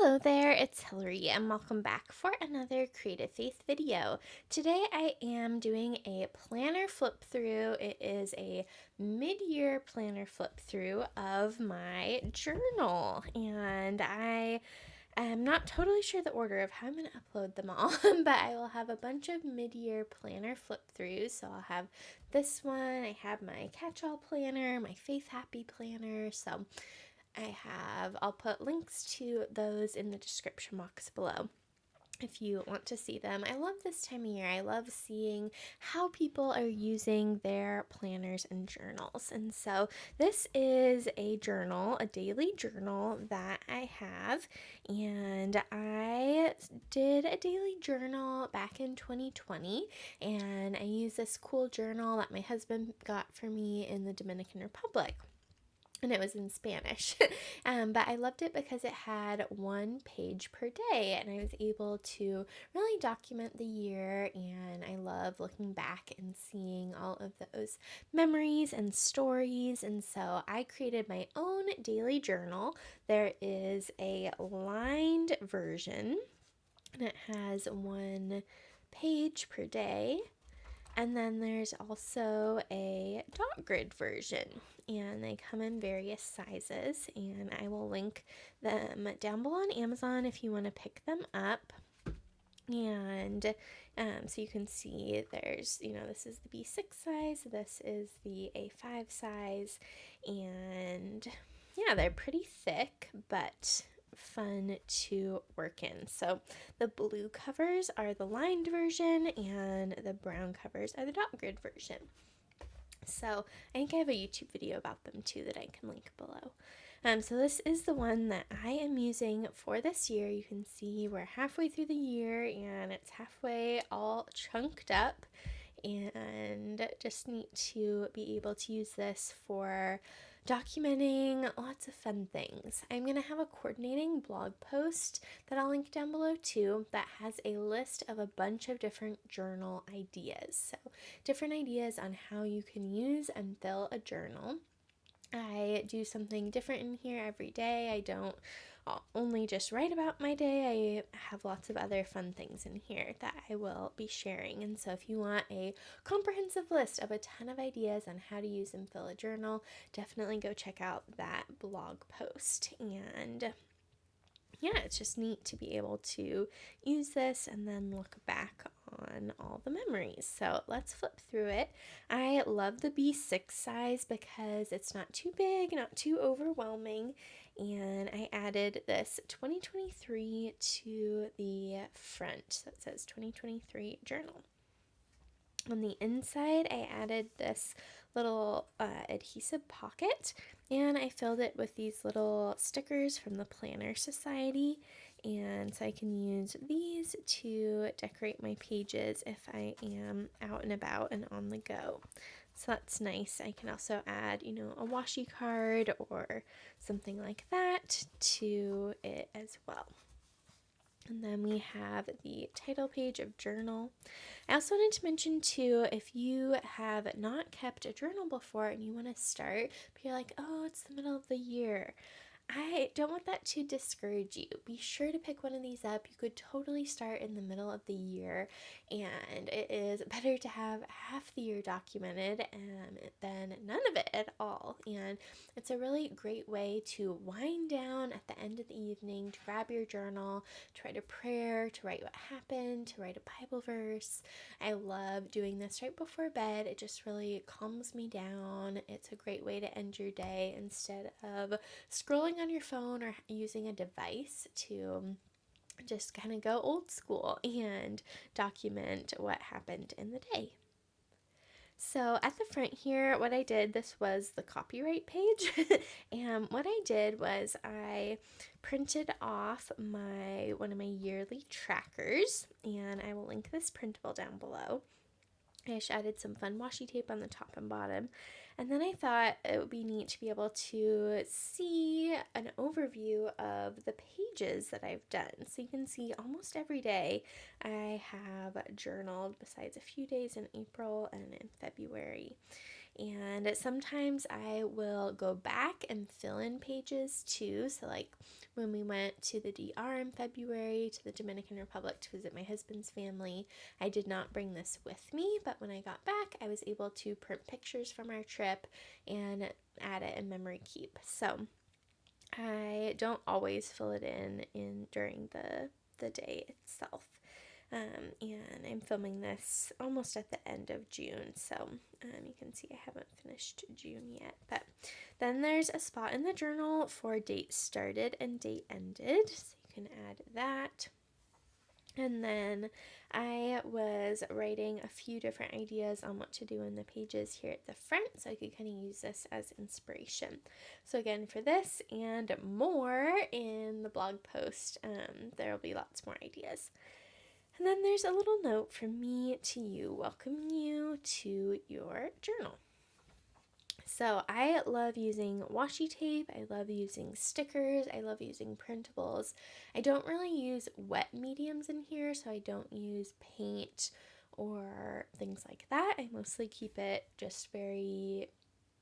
Hello there, it's Hillary and welcome back for another Creative Faith video. Today I am doing a planner flip through. It is a mid-year planner flip through of my journal, and I am not totally sure the order of how I'm going to upload them all, but I will have a bunch of mid-year planner flip throughs. So I'll have this one, I have my catch-all planner, my Faith Happy planner, so I'll put links to those in the description box below if you want to see them. I love this time of year. I love seeing how people are using their planners and journals. And so this is a journal, a daily journal that I have. And I did a daily journal back in 2020. And I use this cool journal that my husband got for me in the Dominican Republic, and it was in Spanish. But I loved it because it had one page per day, and I was able to really document the year, and I love looking back and seeing all of those memories and stories. And so I created my own daily journal. There is a lined version, and it has one page per day. And then there's also a dot grid version, and they come in various sizes, and I will link them down below on Amazon if you want to pick them up. And so you can see there's, this is the B6 size, this is the A5 size, and yeah, they're pretty thick, but fun to work in. So the blue covers are the lined version, and the brown covers are the dot grid version. So I think I have a YouTube video about them too that I can link below. So this is the one that I am using for this year. You can see we're halfway through the year, and it's halfway all chunked up, and just need to be able to use this for documenting lots of fun things. I'm going to have a coordinating blog post that I'll link down below too that has a list of a bunch of different journal ideas. So different ideas on how you can use and fill a journal. I do something different in here every day. I don't only just write about my day. I have lots of other fun things in here that I will be sharing. And so if you want a comprehensive list of a ton of ideas on how to use and fill a journal, definitely go check out that blog post. And yeah, it's just neat to be able to use this and then look back on all the memories. So let's flip through it. I love the B6 size because it's not too big, not too overwhelming, and I added this 2023 to the front that says 2023 journal. On the inside, I added this little adhesive pocket, and I filled it with these little stickers from the Planner Society, and so I can use these to decorate my pages if I am out and about and on the go. So that's nice. I can also add, a washi card or something like that to it as well. And then we have the title page of journal. I also wanted to mention too, if you have not kept a journal before and you want to start, but you're like, oh, it's the middle of the year, I don't want that to discourage you. Be sure to pick one of these up. You could totally start in the middle of the year, and it is better to have half the year documented than none of it at all. And it's a really great way to wind down at the end of the evening, to grab your journal, to write a prayer, to write what happened, to write a Bible verse. I love doing this right before bed. It just really calms me down. It's a great way to end your day instead of scrolling on your phone or using a device to just kind of go old school and document what happened in the day. So at the front here, what I did, this was the copyright page, and what I did was I printed off one of my yearly trackers, and I will link this printable down below. I just added some fun washi tape on the top and bottom. And then I thought it would be neat to be able to see an overview of the pages that I've done. So you can see almost every day I have journaled, besides a few days in April and in February. And sometimes I will go back and fill in pages too. So, like when we went to the DR in February to the Dominican Republic to visit my husband's family, I did not bring this with me, but when I got back, I was able to print pictures from our trip and add it in Memory Keep. So, I don't always fill it in during the day itself. And I'm filming this almost at the end of June, so you can see I haven't finished June yet. But then there's a spot in the journal for date started and date ended, so you can add that. And then I was writing a few different ideas on what to do in the pages here at the front, so I could kind of use this as inspiration. So again, for this and more in the blog post, there will be lots more ideas. And then there's a little note from me to you, welcoming you to your journal. So I love using washi tape, I love using stickers, I love using printables. I don't really use wet mediums in here, so I don't use paint or things like that. I mostly keep it just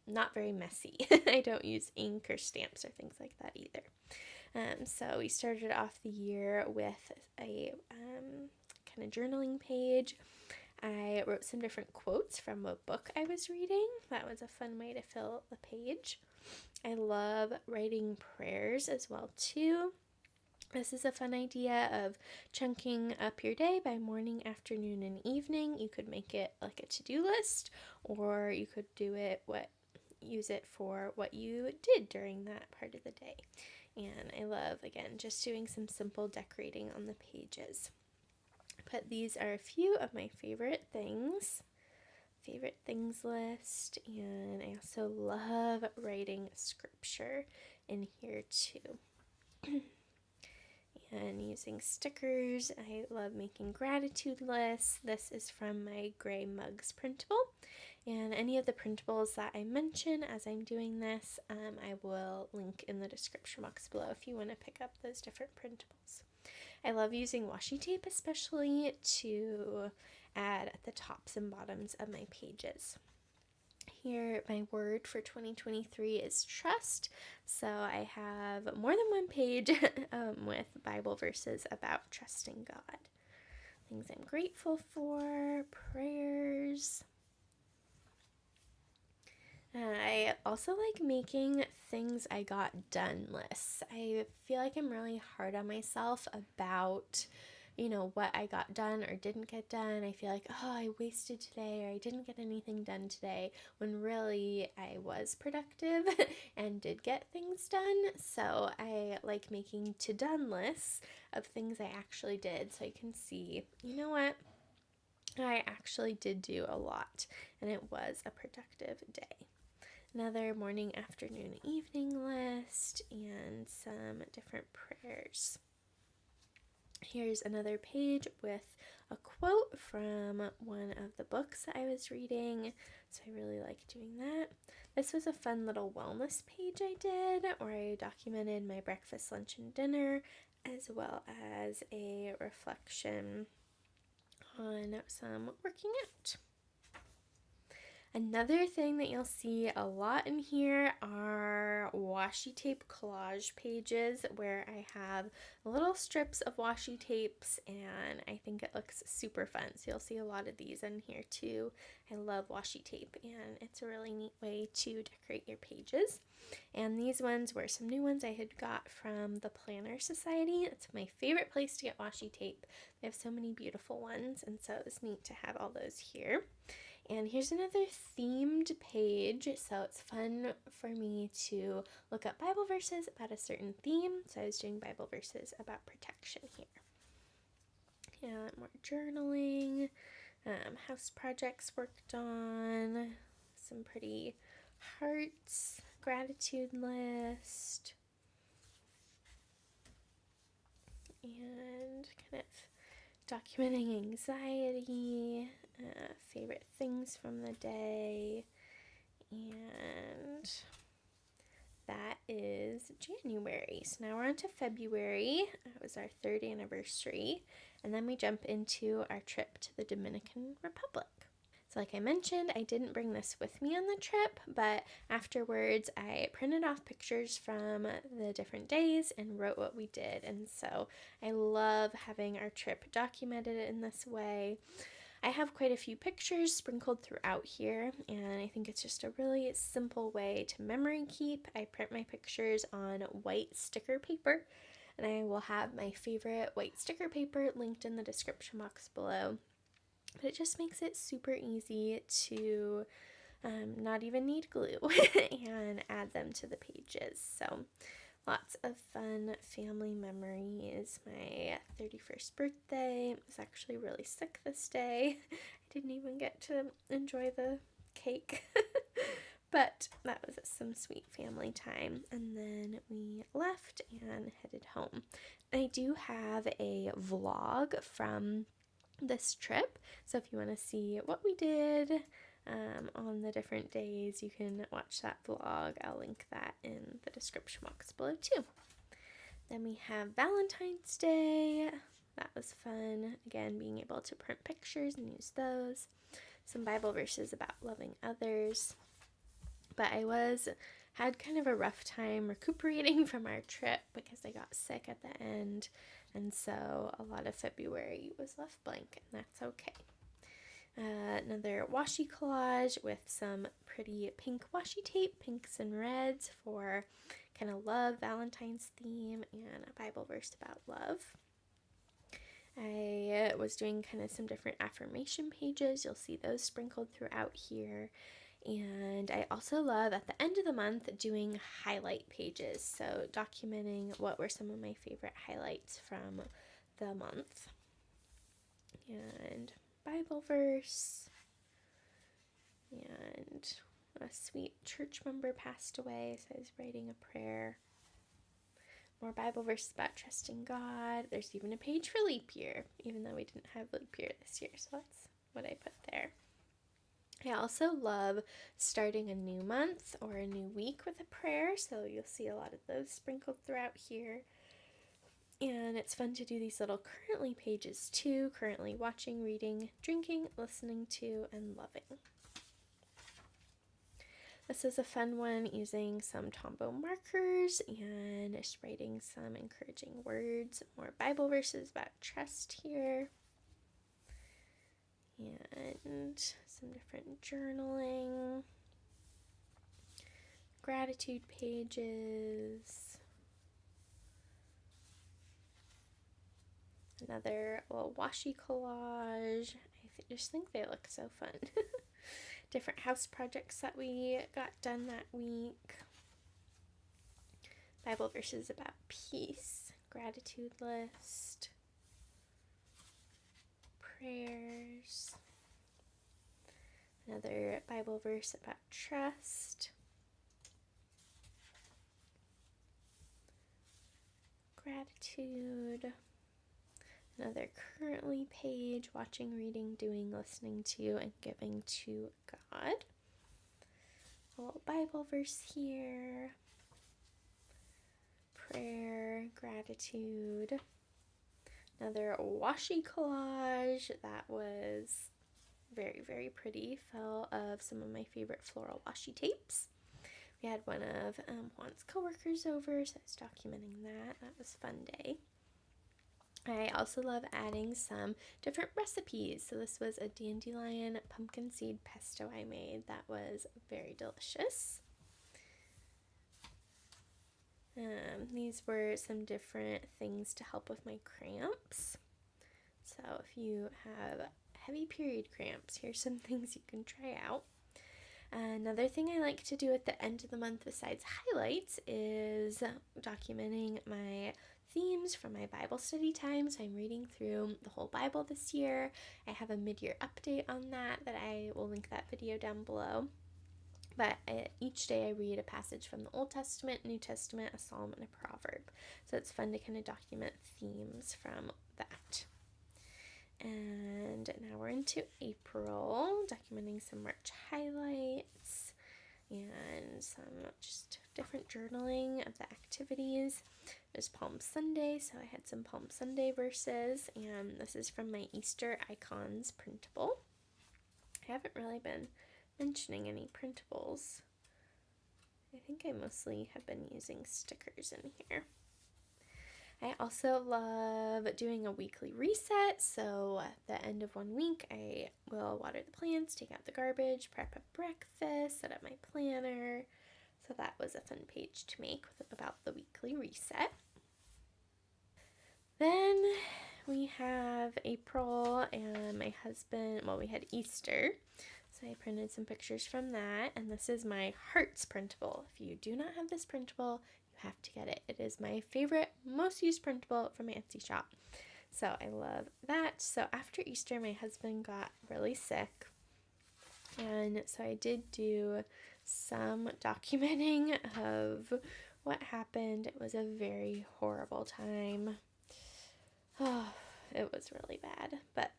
not very messy. I don't use ink or stamps or things like that either. So we started off the year with a kind of journaling page. I wrote some different quotes from a book I was reading. That was a fun way to fill the page. I love writing prayers as well too. This is a fun idea of chunking up your day by morning, afternoon, and evening. You could make it like a to-do list, or you could use it for what you did during that part of the day. And I love, again, just doing some simple decorating on the pages. But these are a few of my favorite things list, and I also love writing scripture in here too. And using stickers, I love making gratitude lists. This is from my Gray Mugs printable, and any of the printables that I mention as I'm doing this, I will link in the description box below if you want to pick up those different printables. I love using washi tape, especially to add at the tops and bottoms of my pages. Here, my word for 2023 is trust. So I have more than one page with Bible verses about trusting God. Things I'm grateful for, prayers. I also like making things I got done lists. I feel like I'm really hard on myself about, what I got done or didn't get done. I feel like, oh, I wasted today or I didn't get anything done today, when really I was productive and did get things done. So I like making to-done lists of things I actually did, so I can see, you know what? I actually did do a lot, and it was a productive day. Another morning, afternoon, evening list, and some different prayers. Here's another page with a quote from one of the books that I was reading, so I really like doing that. This was a fun little wellness page I did, where I documented my breakfast, lunch, and dinner, as well as a reflection on some working out. Another thing that you'll see a lot in here are washi tape collage pages, where I have little strips of washi tapes, and I think it looks super fun. So you'll see a lot of these in here too. I love washi tape, and it's a really neat way to decorate your pages. And these ones were some new ones I had got from the Planner Society. It's my favorite place to get washi tape. They have so many beautiful ones, and so it was neat to have all those here. And here's another themed page, so it's fun for me to look up Bible verses about a certain theme. So I was doing Bible verses about protection here. Yeah, more journaling, house projects worked on, some pretty hearts, gratitude list, and kind of documenting anxiety, favorite things from the day, and that is January. So now we're on to February. It was our 3rd anniversary, and then we jump into our trip to the Dominican Republic. So like I mentioned, I didn't bring this with me on the trip, but afterwards I printed off pictures from the different days and wrote what we did. And so I love having our trip documented in this way. I have quite a few pictures sprinkled throughout here, and I think it's just a really simple way to memory keep. I print my pictures on white sticker paper, and I will have my favorite white sticker paper linked in the description box below. But it just makes it super easy to not even need glue and add them to the pages. So lots of fun family memories. My 31st birthday. I was actually really sick this day. I didn't even get to enjoy the cake. But that was some sweet family time. And then we left and headed home. I do have a vlog from this trip, so if you want to see what we did on the different days, you can watch that vlog. I'll link that in the description box below too. Then we have Valentine's Day. That was fun. Again, being able to print pictures and use those. Some Bible verses about loving others. But I had kind of a rough time recuperating from our trip because I got sick at the end, and so a lot of February was left blank, and that's okay. Another washi collage with some pretty pink washi tape, pinks and reds for kind of love, Valentine's theme, and a Bible verse about love. I was doing kind of some different affirmation pages. You'll see those sprinkled throughout here. And I also love at the end of the month doing highlight pages, so documenting what were some of my favorite highlights from the month. And Bible verse, and a sweet church member passed away, so I was writing a prayer. More Bible verses about trusting God. There's even a page for leap year, even though we didn't have leap year this year, so that's what I put there. I also love starting a new month or a new week with a prayer, so you'll see a lot of those sprinkled throughout here. And it's fun to do these little currently pages too, currently watching, reading, drinking, listening to, and loving. This is a fun one using some Tombow markers and just writing some encouraging words, more Bible verses about trust here. And some different journaling, gratitude pages, another little washi collage. I just think they look so fun. Different house projects that we got done that week. Bible verses about peace, gratitude list, prayers, another Bible verse about trust, gratitude, another currently page, watching, reading, doing, listening to, and giving to God. A little Bible verse here, prayer, gratitude, another washi collage that was very, very pretty, full of some of my favorite floral washi tapes. We had one of Juan's coworkers over, so I was documenting that. That was a fun day. I also love adding some different recipes. So this was a dandelion pumpkin seed pesto I made that was very delicious. These were some different things to help with my cramps. So if you have heavy period cramps, here's some things you can try out. Another thing I like to do at the end of the month besides highlights is documenting my themes from my Bible study time. So I'm reading through the whole Bible this year. I have a mid-year update on that I will link that video down below. But each day I read a passage from the Old Testament, New Testament, a psalm, and a proverb. So it's fun to kind of document themes from that. And now we're into April, documenting some March highlights and some just different journaling of the activities. It was Palm Sunday, so I had some Palm Sunday verses, and this is from my Easter Icons printable. I haven't really been mentioning any printables. I think I mostly have been using stickers in here. I also love doing a weekly reset, so at the end of one week I will water the plants, take out the garbage, prep up breakfast, set up my planner. So that was a fun page to make about the weekly reset. Then we have April and my husband, well, we had Easter, so I printed some pictures from that, and this is my Hearts printable. If you do not have this printable, you have to get it. It is my favorite, most used printable from my Etsy shop. So I love that. So after Easter, my husband got really sick, and so I did do some documenting of what happened. It was a very horrible time. Oh, it was really bad, but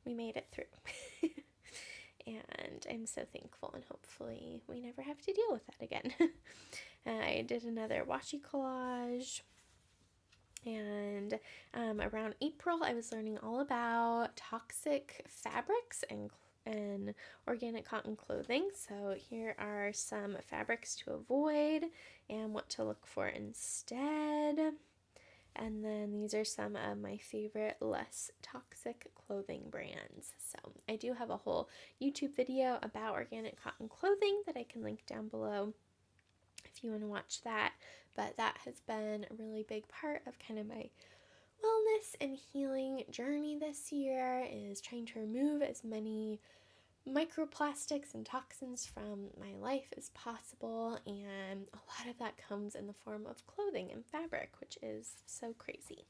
we made it through. And I'm so thankful, and hopefully we never have to deal with that again. I did another washi collage, and around April I was learning all about toxic fabrics and organic cotton clothing. So here are some fabrics to avoid and what to look for instead. And then these are some of my favorite less toxic clothing brands. So I do have a whole YouTube video about organic cotton clothing that I can link down below if you want to watch that. But that has been a really big part of kind of my wellness and healing journey this year, is trying to remove as many microplastics and toxins from my life as possible, and a lot of that comes in the form of clothing and fabric, which is so crazy.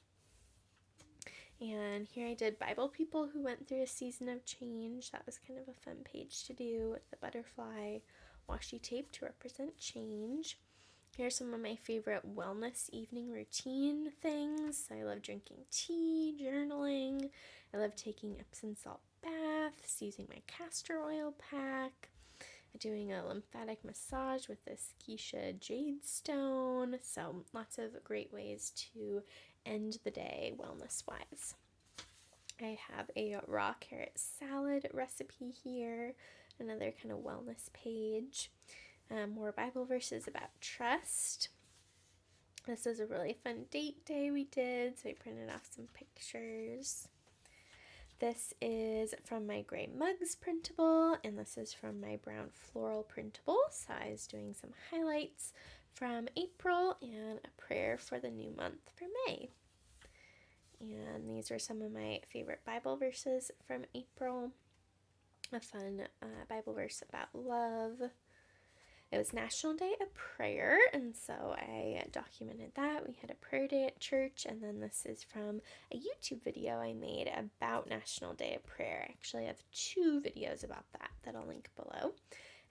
And here I did Bible people who went through a season of change. That was kind of a fun page to do with the butterfly washi tape to represent change. Here's some of my favorite wellness evening routine things. I love drinking tea, journaling. I love taking Epsom salt baths, using my castor oil pack, doing a lymphatic massage with this Keisha jade stone. So lots of great ways to end the day wellness wise. I have a raw carrot salad recipe here, another kind of wellness page. More Bible verses about trust. This is a really fun date day we did, so I printed off some pictures. This is from my gray mugs printable, and this is from my brown floral printable. So I was doing some highlights from April and a prayer for the new month for May. And these are some of my favorite Bible verses from April. A fun Bible verse about love. It was National Day of Prayer, and so I documented that. We had a prayer day at church, and then this is from a YouTube video I made about National Day of Prayer. I actually have 2 videos about that I'll link below.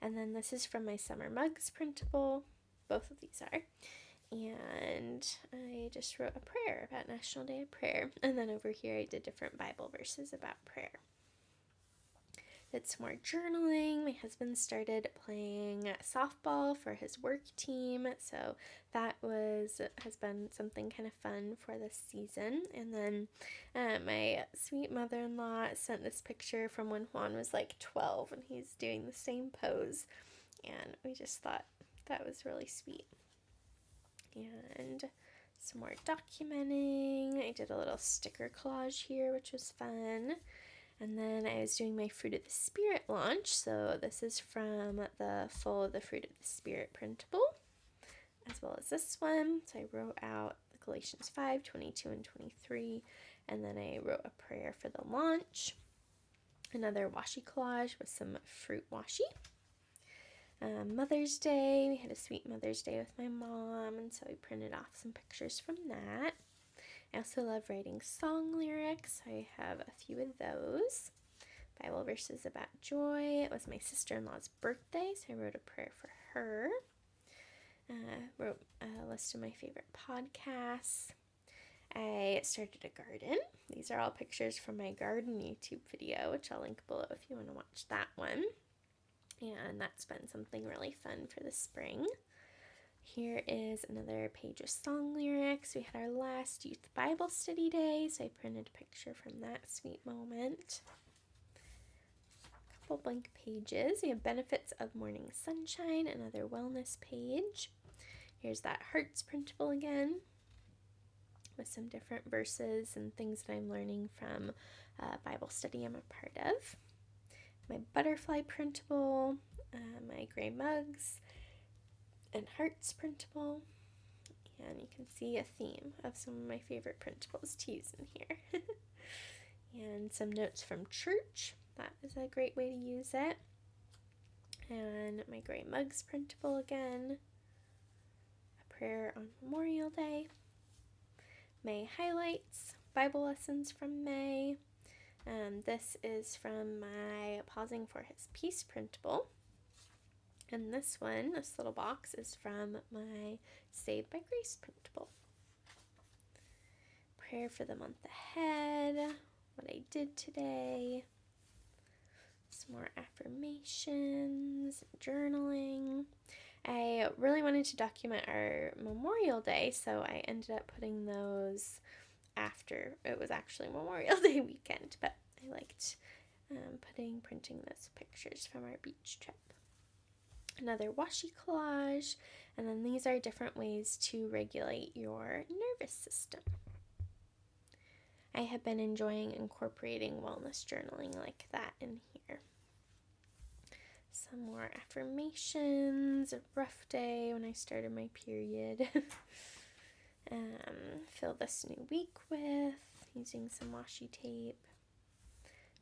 And then this is from my Summer Mugs printable. Both of these are. And I just wrote a prayer about National Day of Prayer. And then over here I did different Bible verses about prayer. Did some more journaling. My husband started playing softball for his work team, so that has been something kind of fun for this season. And then my sweet mother-in-law sent this picture from when Juan was like 12, and he's doing the same pose, and we just thought that was really sweet. And some more documenting. I did a little sticker collage here, which was fun. And then I was doing my Fruit of the Spirit launch. So this is from the full of the Fruit of the Spirit printable, as well as this one. So I wrote out the Galatians 5, 22 and 23. And then I wrote a prayer for the launch. Another washi collage with some fruit washi. Mother's Day. We had a sweet Mother's Day with my mom. And so I printed off some pictures from that. I also love writing song lyrics. I have a few of those. Bible verses about joy. It was my sister-in-law's birthday, so I wrote a prayer for her. Wrote a list of my favorite podcasts. I started a garden. These are all pictures from my garden YouTube video, which I'll link below if you want to watch that one. And that's been something really fun for the spring. Here is another page of song lyrics. We had our last youth Bible study day, so I printed a picture from that sweet moment. couple blank pages. We have Benefits of Morning Sunshine, another wellness page. Here's that Hearts printable again with some different verses and things that I'm learning from Bible study I'm a part of. My butterfly printable, my gray mugs, and Hearts printable. And you can see a theme of some of my favorite printables to use in here. And some notes from church. That is a great way to use it. And my gray mugs printable again. A prayer on Memorial Day. May highlights, Bible lessons from May. This is from my Pausing for His Peace printable. And this one, this little box, is from my Saved by Grace printable. Prayer for the month ahead, what I did today, some more affirmations, journaling. I really wanted to document our Memorial Day, so I ended up putting those after it was actually Memorial Day weekend, but I liked printing those pictures from our beach trip. Another washi collage, and then these are different ways to regulate your nervous system. I have been enjoying incorporating wellness journaling like that in here. Some more affirmations, a rough day when I started my period. Fill this new week with, using some washi tape.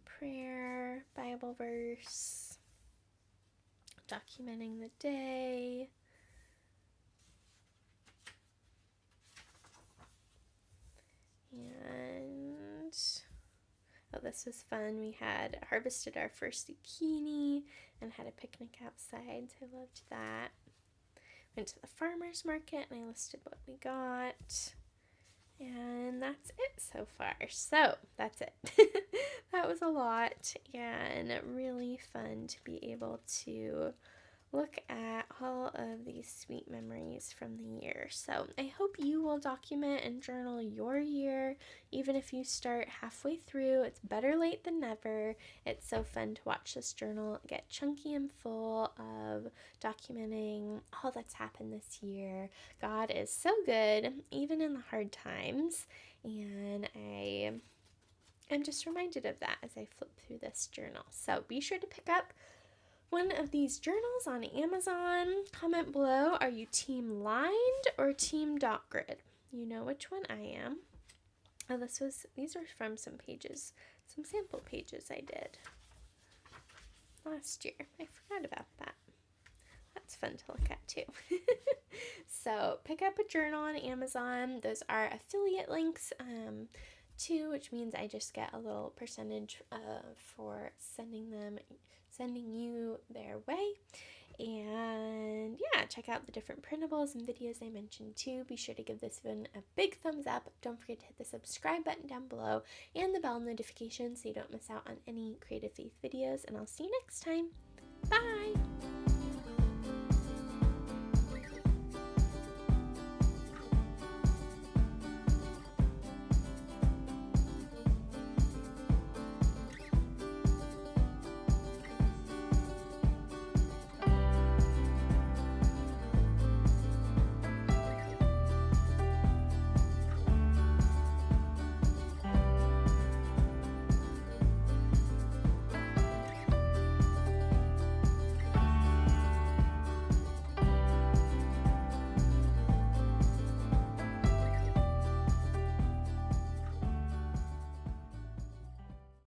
Prayer, Bible verse. Documenting the day. And oh, this was fun. We had harvested our first zucchini and had a picnic outside, so I loved that. Went to the farmer's market and I listed what we got. And that's it so far. So that's it. That was a lot and really fun to be able to look at all of these sweet memories from the year. So I hope you will document and journal your year, even if you start halfway through. It's better late than never. It's so fun to watch this journal get chunky and full of documenting all that's happened this year. God is so good, even in the hard times, and I'm just reminded of that as I flip through this journal. So be sure to pick up one of these journals on Amazon. Comment below, are you team lined or team dot grid? You know which one I am. Oh, these are from some pages, some sample pages I did last year. I forgot about that. That's fun to look at too. So pick up a journal on Amazon. Those are affiliate links too, which means I just get a little percentage for sending you their way. And yeah, check out the different printables and videos I mentioned too. Be sure to give this one a big thumbs up. Don't forget to hit the subscribe button down below and the bell notification so you don't miss out on any Creative Faith videos. And I'll see you next time. Bye!